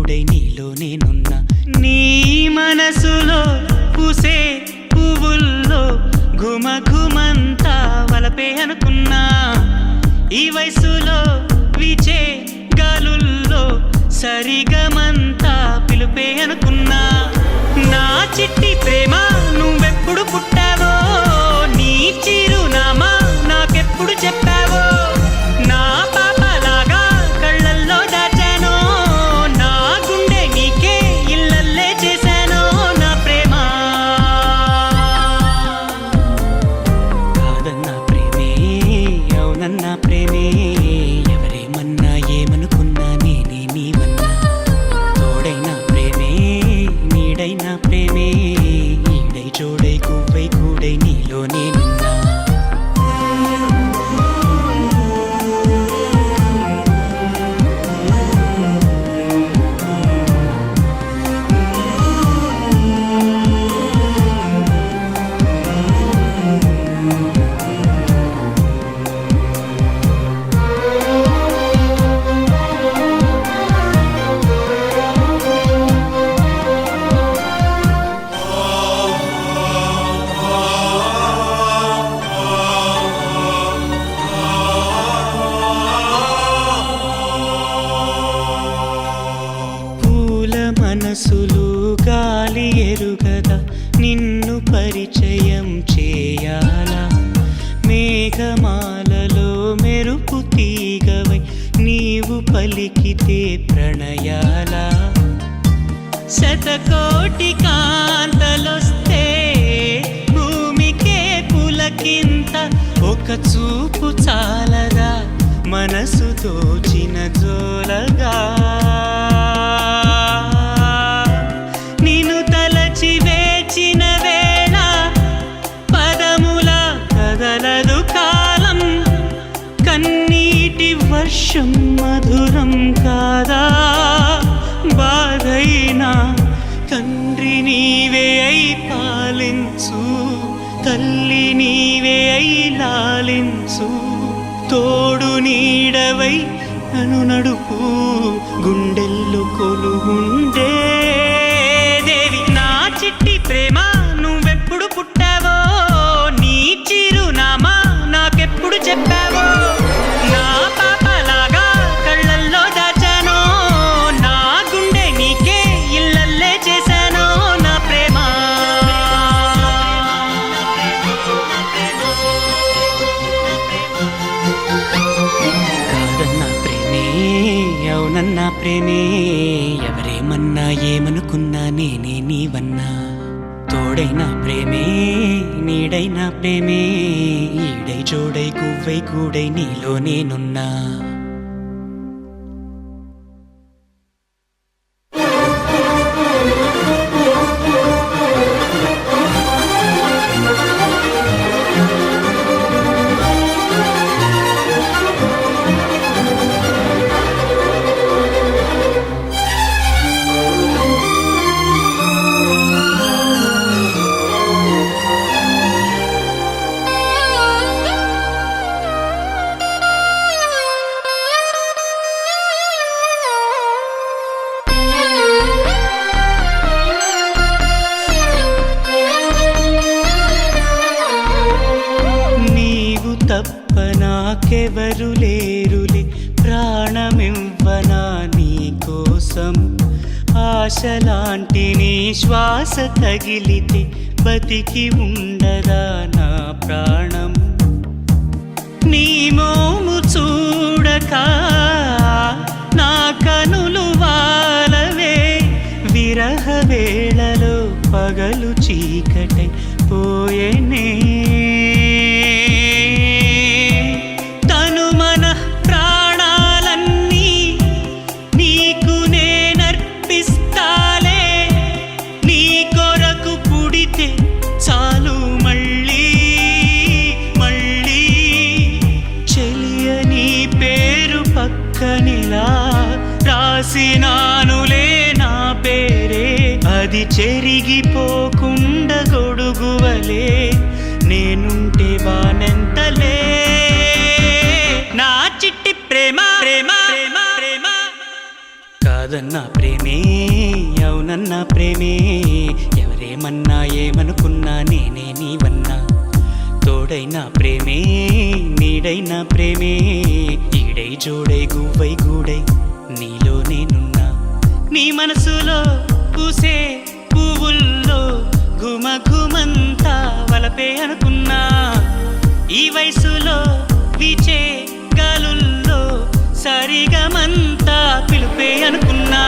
కూడై నీలో నేనున్నా. నీ మనసులో పూసే పువ్వుల్లో ఘుమ ఘుమంతా వలపే అనుకున్నా. ఈ వయసులో వీచే గాలుల్లో సరిగమంతా పిలుపే అనుకున్నా. నా చిట్టి ప్రేమ నువ్వెప్పుడు పుట్టావో, నీ చిరునామా నాకెప్పుడు చెప్పావో. నా పాపలాగా కళ్ళల్లో దాచానో, నా గుండె నీకే ఇళ్ళల్లే చేశానో. నా ప్రేమ కాదన్న ప్రేమే, అవునన్న ప్రేమే. ఎవరేమన్నా ఏమనుకున్నా నేనే నీవన్నా. తోడైన ప్రేమే, నీడైన ప్రేమే. ఈడై చూడై గువ్వై కూడై నీలో నేనున్నా. మనసులు గాలి ఎరుగదా, నిన్ను పరిచయం చేయాలా. మేఘమాలలో మెరుపు తీగవై నీవు పలికితే ప్రణయాలా. శతకోటి కాంతలొస్తే భూమికే పులకింత. ఒక చూపు చాలదా మనసు దోచిన జోలగా. వేచిన వేళ పదముల కదలదు కాలం. కన్నీటి వర్షం మధురం కాదా. బాధైనా తండ్రి నీవే అయి పాలించు, తల్లి నీవే అయి లాలించు. తోడు నీడవై నన్ను నడుపు, గుండెల్లో కొలువుండే దేవి. నా చిట్టి ప్రేమ నువ్వెప్పుడు పుట్టావో, నీ చిరునామా నాకెప్పుడు చెప్పావో. నా పాపలాగా కళ్ళల్లో దాచానో, నా గుండె నీకే ఇళ్ళల్లే చేశానో. నా ప్రేమ కాదన్న ప్రేమే, అవునన్న ప్రేమే. ఎవరేమన్నా ఏమనుకున్నా నేనే నీవన్నా. తోడైన ప్రేమే, నీడైన ప్రేమే. ఈడై చూడై గువ్వై కూడై నీలో నేనున్నా. తప్ప నాకెవరు లేరులే, ప్రాణమివ్వనా నీ కోసం. ఆశలాంటి నీ శ్వాస తగిలితే బతికి ఉండదా నా ప్రాణం. నీ మోము చూడక నా కనులు వాలవే. విరహ వేళలో పగలు చీకటై పోయేనే. పక్కనిలా రాసినానులే నా పేరే, అది చెరిగిపోకుండా గొడుగువలే నేనుంటే వానెంతలే. నా చిట్టి ప్రేమ ప్రేమ ప్రేమ ప్రేమ కాదన్నా ప్రేమే అవునన్నా ప్రేమే ఎవరేమన్నా ఏమనుకున్నా నేనే నీవన్నా తోడైనా ప్రేమే నీడైనా ప్రేమే ఈడై జోడై గువ్వై గూడై నీలో నేనున్నా నీ మనసులో పూసే పువ్వుల్లో ఘుమ ఘుమంతా వలపే అనుకున్నా ఈ వయసులో వీచే గాలుల్లో సరిగమంతా పిలుపే అనుకున్నా